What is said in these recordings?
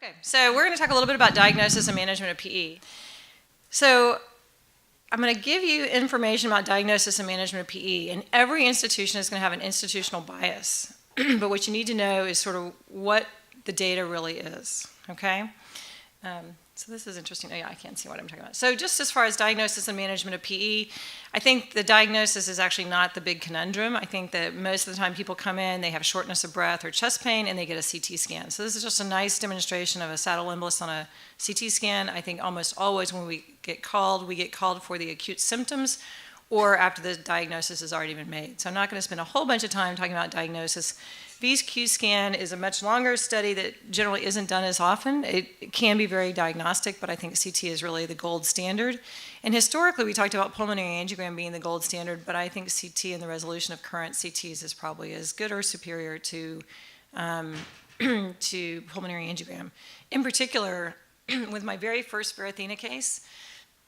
Okay, so we're going to talk a little bit about diagnosis and management of PE. So I'm going to give you information about diagnosis and management of PE, and every institution is going to have an institutional bias. But what you need to know is sort of what the data really is, okay? So this is interesting. Oh yeah, I can't see what I'm talking about. So just as far as diagnosis and management of PE, I think the diagnosis is actually not the big conundrum. I think that most of the time people come in, they have shortness of breath or chest pain, and they get a CT scan. So this is just a nice demonstration of a saddle embolus on a CT scan. I think almost always when we get called for the acute symptoms or after the diagnosis has already been made. So I'm not going to spend a whole bunch of time talking about diagnosis. VQ scan is a much longer study that generally isn't done as often. It can be very diagnostic, but I think CT is really the gold standard. And historically, we talked about pulmonary angiogram being the gold standard, but I think CT and the resolution of current CTs is probably as good or superior to pulmonary angiogram. In particular, with my very first Varithena case,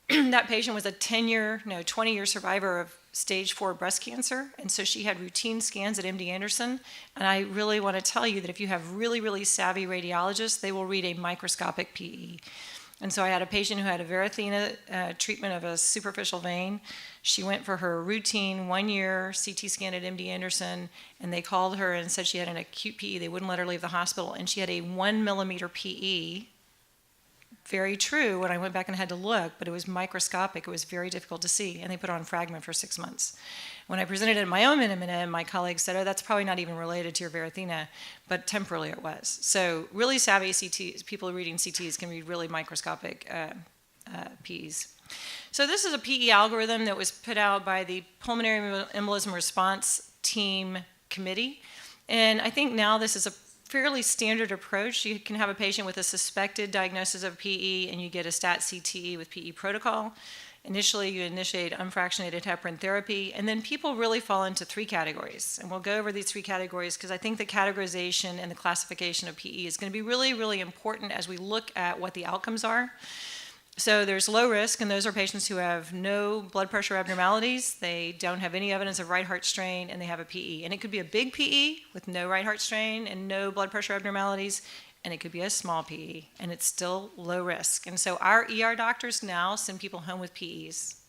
that patient was a 20-year survivor of stage 4 breast cancer, and so she had routine scans at MD Anderson, and I really want to tell you that if you have really, really savvy radiologists, they will read a microscopic PE. And so I had a patient who had a Varithena treatment of a superficial vein. She went for her routine 1-year CT scan at MD Anderson, and they called her and said she had an acute PE. They wouldn't let her leave the hospital, and she had a 1 millimeter PE. Very true when I went back and had to look, but it was microscopic. It was very difficult to see, and they put her on fragment for 6 months. When I presented it at my own minute, my colleagues said, oh, that's probably not even related to your Varithena, but temporarily it was. So really savvy CTs, people reading CTs can read really microscopic PEs. So this is a PE algorithm that was put out by the Pulmonary Embolism Response Team Committee, and I think now this is a fairly standard approach. You can have a patient with a suspected diagnosis of PE and you get a stat CTE with PE protocol. Initially, you initiate unfractionated heparin therapy, and then people really fall into 3 categories. And we'll go over these 3 categories because I think the categorization and the classification of PE is going to be really, really important as we look at what the outcomes are. So there's low risk, and those are patients who have no blood pressure abnormalities, they don't have any evidence of right heart strain, and they have a PE. And it could be a big PE with no right heart strain and no blood pressure abnormalities, and it could be a small PE, and it's still low risk. And so our ER doctors now send people home with PEs.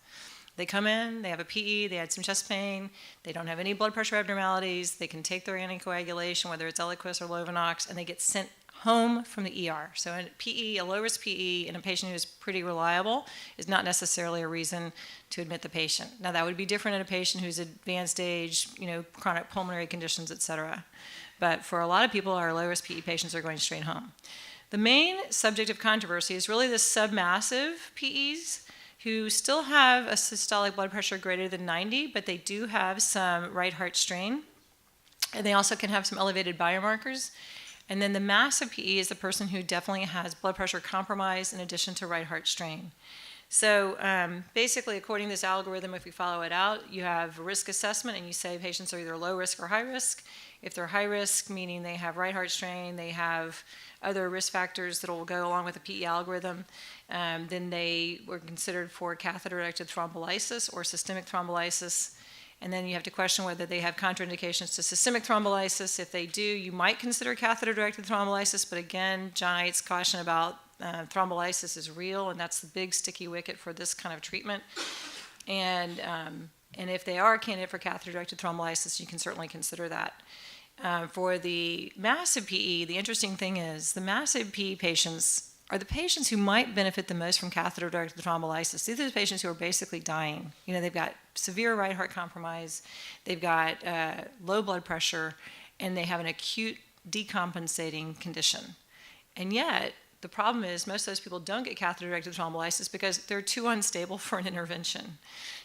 They come in, they have a PE, they had some chest pain, they don't have any blood pressure abnormalities, they can take their anticoagulation, whether it's Eliquis or Lovenox, and they get sent home from the ER. So a PE, a low-risk PE in a patient who is pretty reliable is not necessarily a reason to admit the patient. Now that would be different in a patient who's advanced age, chronic pulmonary conditions, et cetera. But for a lot of people, our low-risk PE patients are going straight home. The main subject of controversy is really the submassive PEs who still have a systolic blood pressure greater than 90, but they do have some right heart strain. And they also can have some elevated biomarkers. And then the massive PE is the person who definitely has blood pressure compromise in addition to right heart strain. So basically, according to this algorithm, if we follow it out, you have a risk assessment, and you say patients are either low risk or high risk. If they're high risk, meaning they have right heart strain, they have other risk factors that will go along with the PE algorithm, then they were considered for catheter-directed thrombolysis or systemic thrombolysis. And then you have to question whether they have contraindications to systemic thrombolysis. If they do, you might consider catheter-directed thrombolysis, but again, John Eight's caution about thrombolysis is real, and that's the big sticky wicket for this kind of treatment. And if they are a candidate for catheter-directed thrombolysis, you can certainly consider that. For the massive PE, the interesting thing is the massive PE patients are the patients who might benefit the most from catheter-directed thrombolysis. These are the patients who are basically dying. They've got severe right heart compromise, they've got low blood pressure, and they have an acute decompensating condition. And yet, the problem is most of those people don't get catheter-directed thrombolysis because they're too unstable for an intervention.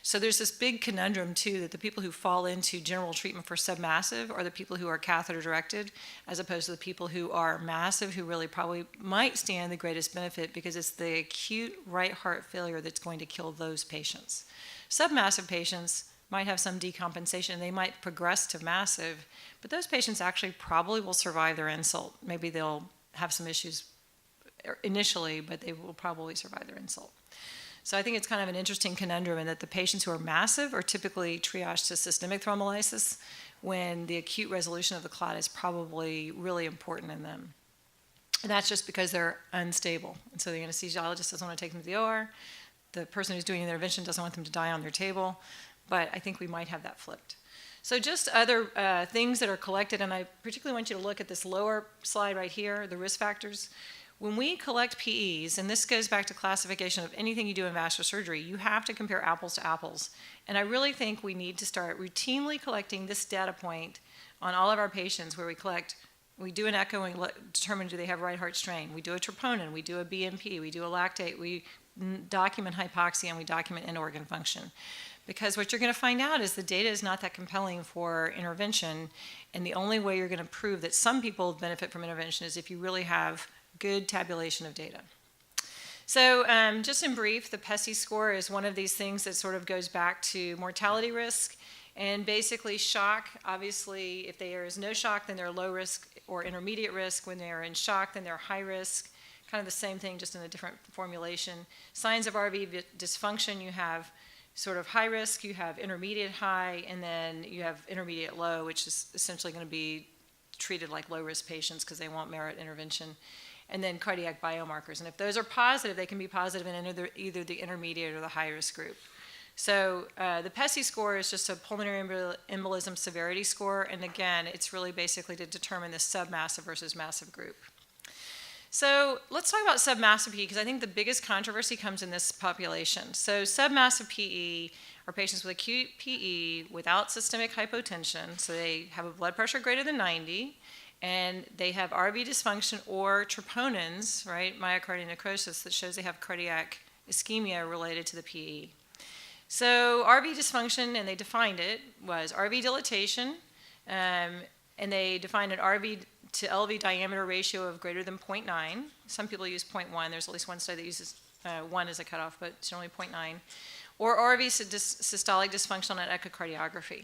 So there's this big conundrum, too, that the people who fall into general treatment for submassive are the people who are catheter-directed, as opposed to the people who are massive, who really probably might stand the greatest benefit because it's the acute right heart failure that's going to kill those patients. Submassive patients might have some decompensation. They might progress to massive, but those patients actually probably will survive their insult. Maybe they'll have some issues initially, but they will probably survive their insult. So I think it's kind of an interesting conundrum in that the patients who are massive are typically triaged to systemic thrombolysis when the acute resolution of the clot is probably really important in them. And that's just because they're unstable. And so the anesthesiologist doesn't want to take them to the OR. The person who's doing the intervention doesn't want them to die on their table. But I think we might have that flipped. So just other things that are collected, and I particularly want you to look at this lower slide right here, the risk factors. When we collect PEs, and this goes back to classification of anything you do in vascular surgery, you have to compare apples to apples. And I really think we need to start routinely collecting this data point on all of our patients where we do an echo and determine do they have right heart strain. We do a troponin, we do a BMP, we do a lactate, we document hypoxia, and we document end organ function. Because what you're going to find out is the data is not that compelling for intervention, and the only way you're going to prove that some people benefit from intervention is if you really have good tabulation of data. So just in brief, the PESI score is one of these things that sort of goes back to mortality risk. And basically shock, obviously, if there is no shock, then they're low risk or intermediate risk. When they're in shock, then they're high risk. Kind of the same thing, just in a different formulation. Signs of RV dysfunction, you have sort of high risk, you have intermediate high, and then you have intermediate low, which is essentially going to be treated like low risk patients because they won't merit intervention. And then cardiac biomarkers. And if those are positive, they can be positive in either the intermediate or the high risk group. So the PESI score is just a pulmonary embolism severity score, and again, it's really basically to determine the submassive versus massive group. So let's talk about submassive PE, because I think the biggest controversy comes in this population. So submassive PE are patients with acute PE without systemic hypotension, so they have a blood pressure greater than 90, and they have RV dysfunction or troponins, right, myocardial necrosis, that shows they have cardiac ischemia related to the PE. So RV dysfunction, and they defined it, was RV dilatation, and they defined an RV to LV diameter ratio of greater than 0.9. Some people use 0.1. There's at least one study that uses 1 as a cutoff, but it's generally 0.9. Or RV systolic dysfunction on echocardiography.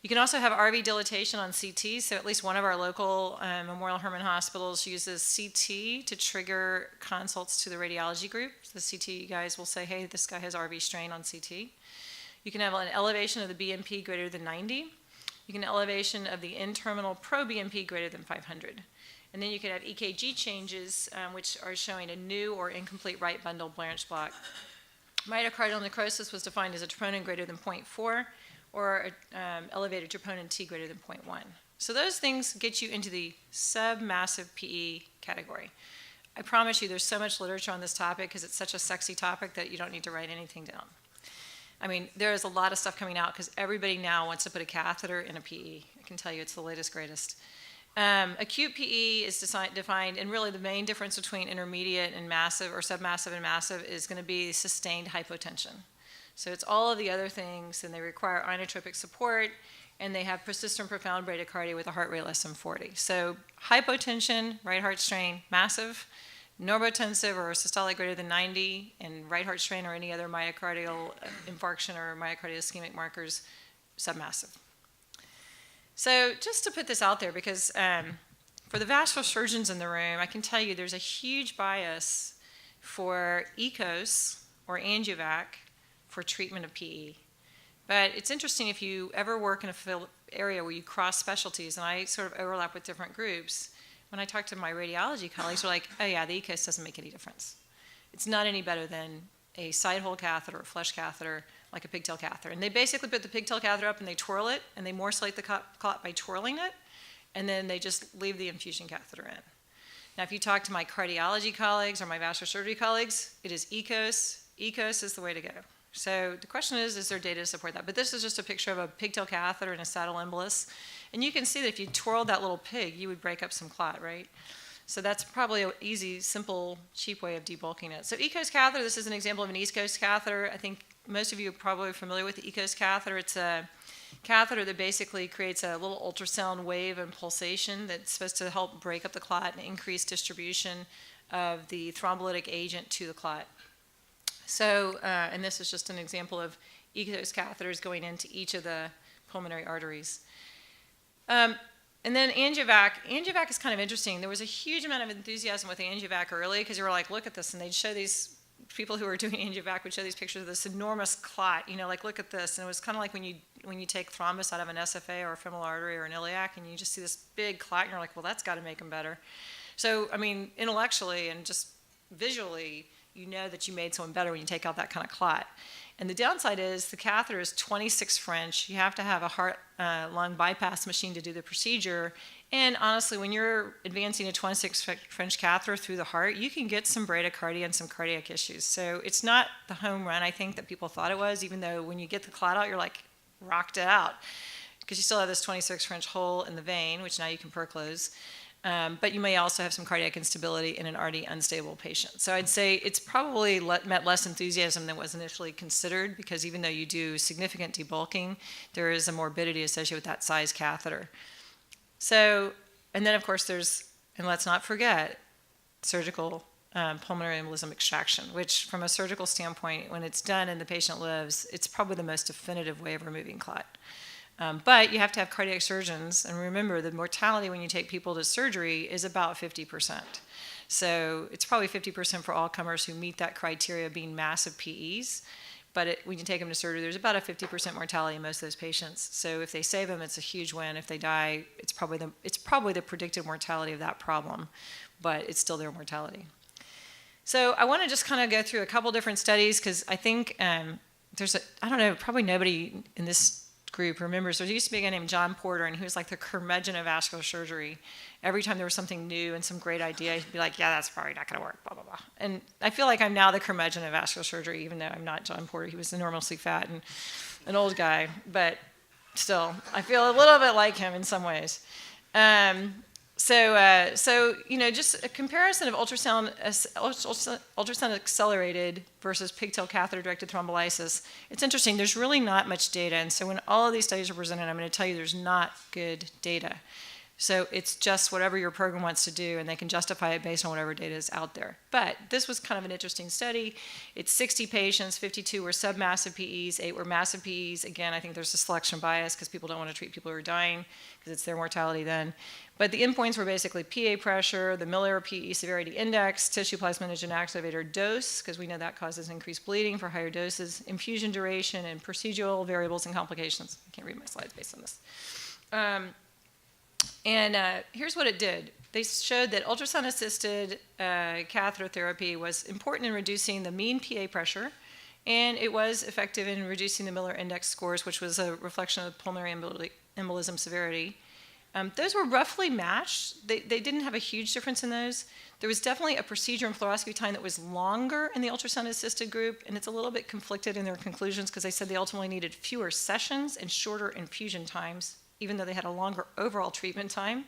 You can also have RV dilatation on CT, so at least one of our local Memorial Hermann hospitals uses CT to trigger consults to the radiology group. The CT guys will say, hey, this guy has RV strain on CT. You can have an elevation of the BMP greater than 90. You can have elevation of the N-terminal pro-BMP greater than 500. And then you can have EKG changes, which are showing a new or incomplete right bundle branch block. Myocardial necrosis was defined as a troponin greater than 0.4, or elevated troponin T greater than 0.1. So those things get you into the submassive PE category. I promise you there's so much literature on this topic because it's such a sexy topic that you don't need to write anything down. I mean, there is a lot of stuff coming out because everybody now wants to put a catheter in a PE. I can tell you it's the latest, greatest. Acute PE is defined, and really the main difference between intermediate and massive, or submassive and massive, is going to be sustained hypotension. So it's all of the other things, and they require inotropic support, and they have persistent profound bradycardia with a heart rate less than 40. So hypotension, right heart strain, massive. Normotensive or systolic greater than 90, and right heart strain or any other myocardial infarction or myocardial ischemic markers, submassive. So just to put this out there, because for the vascular surgeons in the room, I can tell you there's a huge bias for ECOS or angiovac for treatment of PE. But it's interesting if you ever work in a area where you cross specialties, and I sort of overlap with different groups. When I talk to my radiology colleagues, they're like, oh yeah, the ECOS doesn't make any difference. It's not any better than a side hole catheter or flush catheter, like a pigtail catheter. And they basically put the pigtail catheter up and they twirl it, and they morcellate the clot by twirling it, and then they just leave the infusion catheter in. Now, if you talk to my cardiology colleagues or my vascular surgery colleagues, it is ECOS. ECOS is the way to go. So the question is there data to support that? But this is just a picture of a pigtail catheter and a saddle embolus. And you can see that if you twirled that little pig, you would break up some clot, right? So that's probably an easy, simple, cheap way of debulking it. So ECOS catheter, this is an example of an ECOS catheter. I think most of you are probably familiar with the ECOS catheter. It's a catheter that basically creates a little ultrasound wave and pulsation that's supposed to help break up the clot and increase distribution of the thrombolytic agent to the clot. So, and this is just an example of ECOS catheters going into each of the pulmonary arteries. And then angiovac. Angiovac is kind of interesting. There was a huge amount of enthusiasm with angiovac early because you were like, look at this, and they'd show these, people who were doing angiovac would show these pictures of this enormous clot, you know, like look at this. And it was kind of like when you take thrombus out of an SFA or a femoral artery or an iliac, and you just see this big clot, and you're like, well, that's got to make them better. So, I mean, intellectually and just visually, you know that you made someone better when you take out that kind of clot. And the downside is the catheter is 26 French. You have to have a heart lung bypass machine to do the procedure. And honestly, when you're advancing a 26 French catheter through the heart, you can get some bradycardia and some cardiac issues. So it's not the home run, I think, that people thought it was, even though when you get the clot out, you're like, rocked it out. Because you still have this 26 French hole in the vein, which now you can perclose. But you may also have some cardiac instability in an already unstable patient. So I'd say it's probably met less enthusiasm than was initially considered, because even though you do significant debulking, there is a morbidity associated with that size catheter. So, and then of course there's, and let's not forget, surgical pulmonary embolism extraction, which from a surgical standpoint, when it's done and the patient lives, it's probably the most definitive way of removing clot. But you have to have cardiac surgeons, and remember the mortality when you take people to surgery is about 50%. So it's probably 50% for all comers who meet that criteria of being massive PEs, but when you take them to surgery, there's about a 50% mortality in most of those patients. So if they save them, it's a huge win. If they die, it's probably the predicted mortality of that problem, but it's still their mortality. So I want to just kind of go through a couple different studies, because I think I don't know, probably nobody in this group remembers, there used to be a guy named John Porter, and he was like the curmudgeon of vascular surgery. Every time there was something new and some great idea, he'd be like, yeah, that's probably not going to work, blah, blah, blah. And I feel like I'm now the curmudgeon of vascular surgery, even though I'm not John Porter. He was enormously fat and an old guy, but still, I feel a little bit like him in some ways. So you know, just a comparison of ultrasound accelerated versus pigtail catheter directed thrombolysis. It's interesting. There's really not much data, and so when all of these studies are presented, I'm going to tell you there's not good data. So it's just whatever your program wants to do, and they can justify it based on whatever data is out there. But this was kind of an interesting study. It's 60 patients, 52 were submassive PEs, 8 were massive PEs. Again, I think there's a selection bias because people don't want to treat people who are dying because it's their mortality then. But the endpoints were basically PA pressure, the Miller PE severity index, tissue plasminogen activator dose, because we know that causes increased bleeding for higher doses, infusion duration, and procedural variables and complications. I can't read my slides based on this. Here's what it did. They showed that ultrasound-assisted catheter therapy was important in reducing the mean PA pressure, and it was effective in reducing the Miller index scores, which was a reflection of pulmonary embolism severity. Those were roughly matched. They didn't have a huge difference in those. There was definitely a procedure and fluoroscopy time that was longer in the ultrasound-assisted group, and it's a little bit conflicted in their conclusions because they said they ultimately needed fewer sessions and shorter infusion times, even though they had a longer overall treatment time.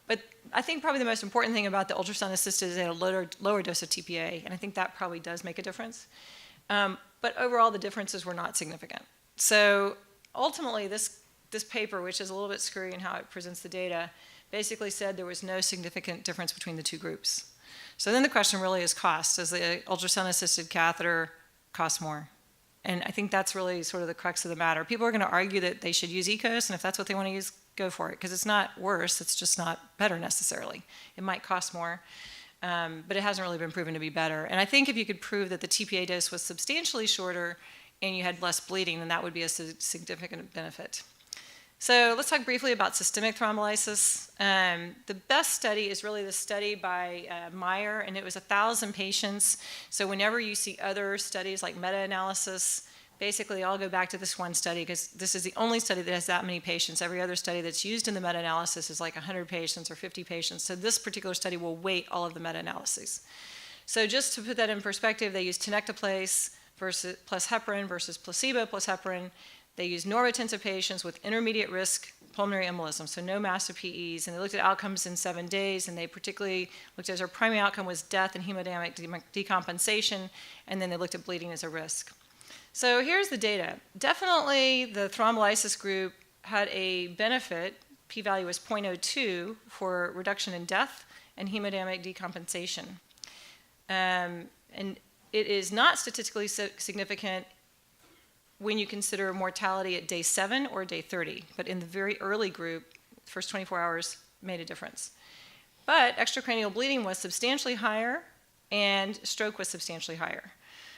But I think probably the most important thing about the ultrasound-assisted is they had a lower dose of TPA, and I think that probably does make a difference. But overall, the differences were not significant. So ultimately, this paper, which is a little bit screwy in how it presents the data, basically said there was no significant difference between the two groups. So then the question really is cost. Does the ultrasound-assisted catheter cost more? And I think that's really sort of the crux of the matter. People are going to argue that they should use ECOS, and if that's what they want to use, go for it, because it's not worse, it's just not better necessarily. It might cost more, but it hasn't really been proven to be better. And I think if you could prove that the TPA dose was substantially shorter and you had less bleeding, then that would be a significant benefit. So let's talk briefly about systemic thrombolysis. The best study is really the study by Meyer, and it was 1,000 patients. So whenever you see other studies like meta-analysis, basically I'll go back to this one study because this is the only study that has that many patients. Every other study that's used in the meta-analysis is like 100 patients or 50 patients. So this particular study will weight all of the meta-analyses. So just to put that in perspective, they used tenecteplase plus heparin versus placebo plus heparin. They used normotensive patients with intermediate risk pulmonary embolism, so no massive PEs, and they looked at outcomes in 7 days, and they particularly looked at their primary outcome was death and hemodynamic decompensation, and then they looked at bleeding as a risk. So here's the data. Definitely the thrombolysis group had a benefit, p-value was 0.02 for reduction in death and hemodynamic decompensation. And it is not statistically significant when you consider mortality at day 7 or day 30. But in the very early group, the first 24 hours made a difference. But extracranial bleeding was substantially higher and stroke was substantially higher.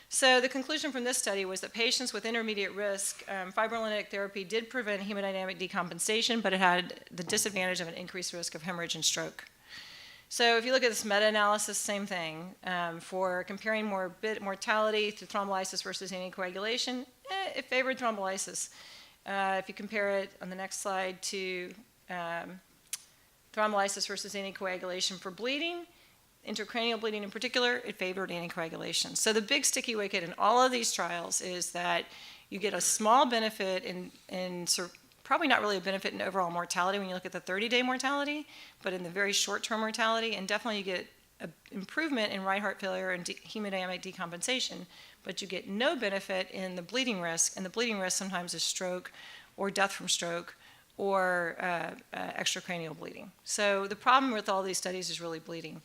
So the conclusion from this study was that patients with intermediate risk, fibrinolytic therapy did prevent hemodynamic decompensation, but it had the disadvantage of an increased risk of hemorrhage and stroke. So if you look at this meta-analysis, same thing. For comparing mortality through thrombolysis versus anticoagulation, it favored thrombolysis. If you compare it on the next slide to thrombolysis versus anticoagulation for bleeding, intracranial bleeding in particular, it favored anticoagulation. So the big sticky wicket in all of these trials is that you get a small benefit in probably not really a benefit in overall mortality when you look at the 30-day mortality, but in the very short-term mortality, and definitely you get an improvement in right heart failure and hemodynamic decompensation, but you get no benefit in the bleeding risk, and the bleeding risk sometimes is stroke or death from stroke or extracranial bleeding. So the problem with all these studies is really bleeding.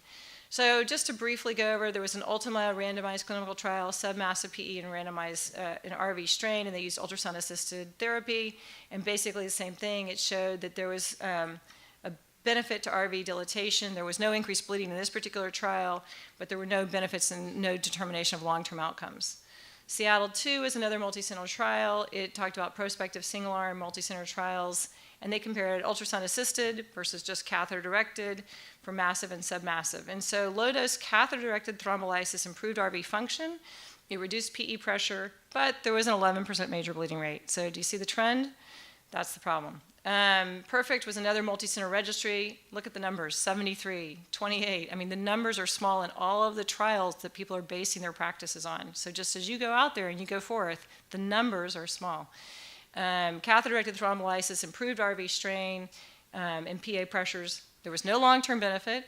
So just to briefly go over, there was an Ultima randomized clinical trial, submassive PE and randomized an RV strain, and they used ultrasound-assisted therapy, and basically the same thing. It showed that there was a benefit to RV dilatation. There was no increased bleeding in this particular trial, but there were no benefits and no determination of long-term outcomes. Seattle 2 is another multi-center trial. It talked about prospective single-arm multi-center trials, and they compared ultrasound-assisted versus just catheter-directed for massive and submassive. And so low-dose catheter-directed thrombolysis improved RV function. It reduced PE pressure, but there was an 11% major bleeding rate. So do you see the trend? That's the problem. Perfect was another multi-center registry. Look at the numbers, 73, 28. I mean, the numbers are small in all of the trials that people are basing their practices on. So just as you go out there and you go forth, the numbers are small. Catheter-directed thrombolysis improved RV strain and PA pressures. There was no long-term benefit.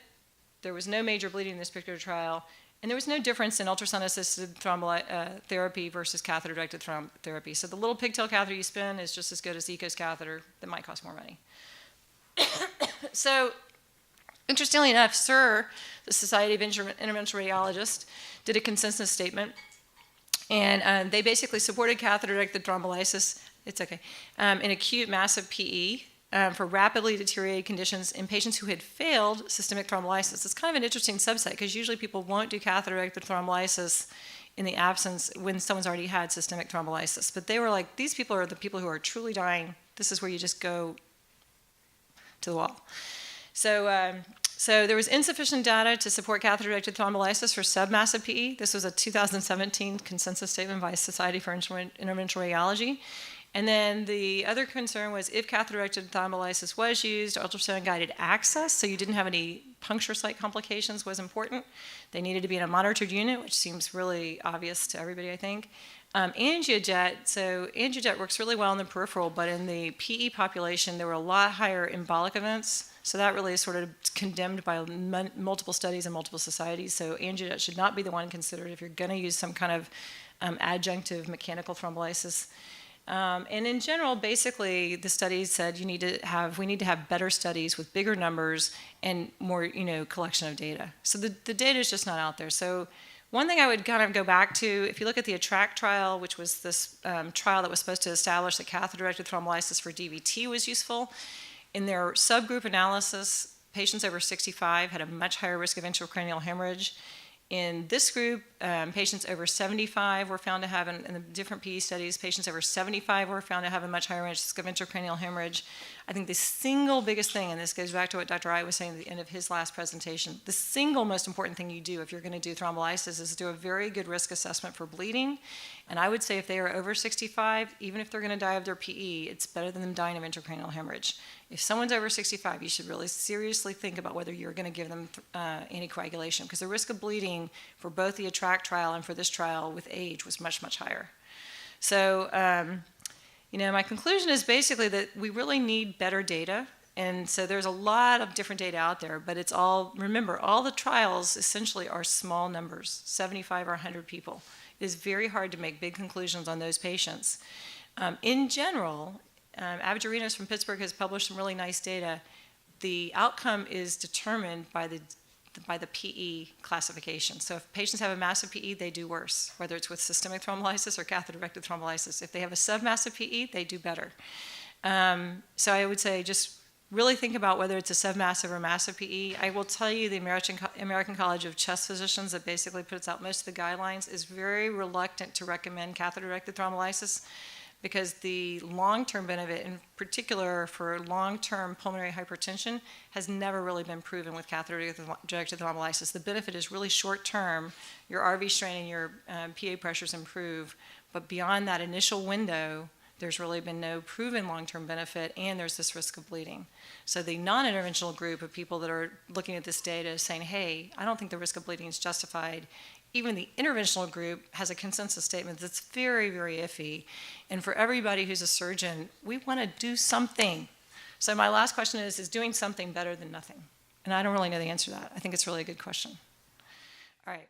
There was no major bleeding in this particular trial. And there was no difference in ultrasound-assisted therapy versus catheter-directed therapy. So the little pigtail catheter you spin is just as good as the ECOS catheter that might cost more money. So interestingly enough, SIR, the Society of Interventional Radiologists, did a consensus statement. And they basically supported catheter-directed thrombolysis, it's okay, in acute massive PE for rapidly deteriorated conditions in patients who had failed systemic thrombolysis. It's kind of an interesting subset because usually people won't do catheter-directed thrombolysis in the absence when someone's already had systemic thrombolysis. But they were like, these people are the people who are truly dying. This is where you just go to the wall. So there was insufficient data to support catheter-directed thrombolysis for submassive PE. This was a 2017 consensus statement by Society for Interventional Radiology. And then the other concern was if catheter-directed thrombolysis was used, ultrasound-guided access, so you didn't have any puncture site complications, was important. They needed to be in a monitored unit, which seems really obvious to everybody, I think. Angiojet, so angiojet works really well in the peripheral, but in the PE population, there were a lot higher embolic events. So that really is sort of condemned by multiple studies and multiple societies. So angiojet should not be the one considered if you're going to use some kind of adjunctive mechanical thrombolysis. And in general, basically, the studies said we need to have better studies with bigger numbers and more, collection of data. So the data is just not out there. So one thing I would kind of go back to, if you look at the ATTRACT trial, which was this trial that was supposed to establish that catheter-directed thrombolysis for DVT was useful, in their subgroup analysis, patients over 65 had a much higher risk of intracranial hemorrhage. In this group, patients over 75 were found to have, in the different PE studies, patients over 75 were found to have a much higher risk of intracranial hemorrhage. I think the single biggest thing, and this goes back to what Dr. Wright was saying at the end of his last presentation, the single most important thing you do if you're going to do thrombolysis is do a very good risk assessment for bleeding. And I would say if they are over 65, even if they're going to die of their PE, it's better than them dying of intracranial hemorrhage. If someone's over 65, you should really seriously think about whether you're going to give them anticoagulation, because the risk of bleeding for both the ATTRACT trial and for this trial with age was much, much higher. So, my conclusion is basically that we really need better data. And so there's a lot of different data out there, but it's all, remember, all the trials essentially are small numbers, 75 or 100 people. It is very hard to make big conclusions on those patients. In general, Avgerinos from Pittsburgh has published some really nice data. The outcome is determined by the PE classification. So if patients have a massive PE, they do worse, whether it's with systemic thrombolysis or catheter-directed thrombolysis. If they have a submassive PE, they do better. So I would say just really think about whether it's a submassive or massive PE. I will tell you the American College of Chest Physicians that basically puts out most of the guidelines is very reluctant to recommend catheter-directed thrombolysis because the long-term benefit, in particular for long-term pulmonary hypertension, has never really been proven with catheter-directed thrombolysis. The benefit is really short-term. Your RV strain and your PA pressures improve, but beyond that initial window, there's really been no proven long-term benefit, and there's this risk of bleeding. So the non-interventional group of people that are looking at this data is saying, hey, I don't think the risk of bleeding is justified. Even the interventional group has a consensus statement that's very, very iffy. And for everybody who's a surgeon, we want to do something. So my last question is doing something better than nothing? And I don't really know the answer to that. I think it's really a good question. All right.